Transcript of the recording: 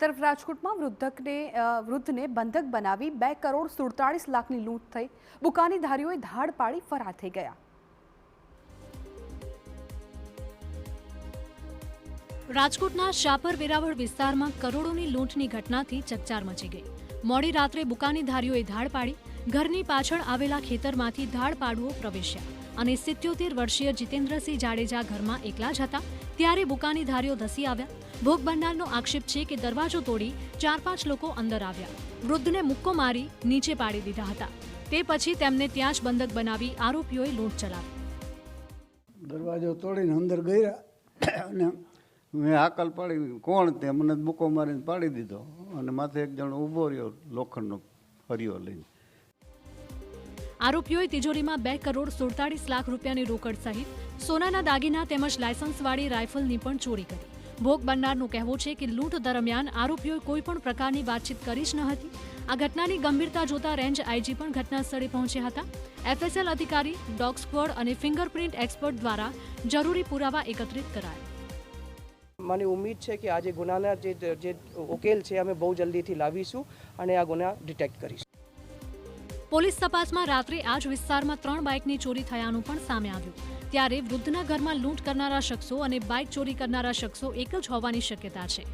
તરફ રાજકોટમાં વૃદ્ધને બંધક બનાવી 2 કરોડ 47 લાખની લૂંટ થઈ। બુકાનીધારીઓએ ધાડ પાડી ફરાર થઈ ગયા। રાજકોટના શાપર વેરાવળ વિસ્તારમાં કરોડોની લૂંટની ઘટનાથી ચકચાર મચી ગઈ। મોડી રાત્રે બુકાનીધારીઓએ ધાડ પાડી ઘરની પાછળ આવેલા ખેતરમાંથી ધાડ પાડવો પ્રવેશ્યા અને 77 વર્ષીય જીતેન્દ્રસિંહ જાડેજા ઘરમાં એકલા જ હતા ત્યારે બુકાનીધારીઓ ધસી આવ્યા। ભોગ બનનારનો આક્ષેપ છે કે દરવાજો તોડી 4-5 લોકો અંદર આવ્યા, વૃદ્ધને મુક્કો મારી નીચે પાડી દીધા હતા। તે પછી તેમને ત્યાં જ બંધક બનાવી આરોપીઓએ લૂંટ ચલાવી। દરવાજો તોડીને અંદર ગયા અને મેં હાકલ પાડી, કોણ તે મને મુક્કો મારીને પાડી દીધો અને માથે એક જણ ઊભો રહ્યો લોખંડનો ફરિયો લઈને। આરોપીઓએ તિજોરીમાં 2 કરોડ 47 લાખ રૂપિયાની રોકડ સહિત સોનાના દાગીના તેમજ લાયસન્સવાળી રાઇફલની પણ ચોરી કરી। ભોગ બનનારનું કહેવું છે કે લૂંટ દરમિયાન આરોપીઓએ કોઈ પણ પ્રકારની વાતચીત કરી જ ન હતી। આ ઘટનાની ગંભીરતા જોતા રેન્જ આઈજી પણ ઘટના સ્થળે પહોંચ્યા હતા। એફએસએલ અધિકારી, ડોગ સ્ક્વોડ અને ફિંગરપ્રિન્ટ એક્સપર્ટ દ્વારા જરૂરી પુરાવા એકત્રિત કરાયા। મને ઉમ્મીદ છે કે આજે ગુનાના જે ઉકેલ છે અમે બહુ જલ્દીથી લાવીશું અને આ ગુના ડિટેક્ટ કરીશું। પોલીસ તપાસમાં રાત્રે આ જ વિસ્તારમાં 3 બાઇકની ચોરી થયાનું પણ સામે આવ્યું। ત્યારે વૃદ્ધના ઘરમાં લૂંટ કરનારા શખ્સો અને બાઇક ચોરી કરનારા શખ્સો એક જ હોવાની શક્યતા છે।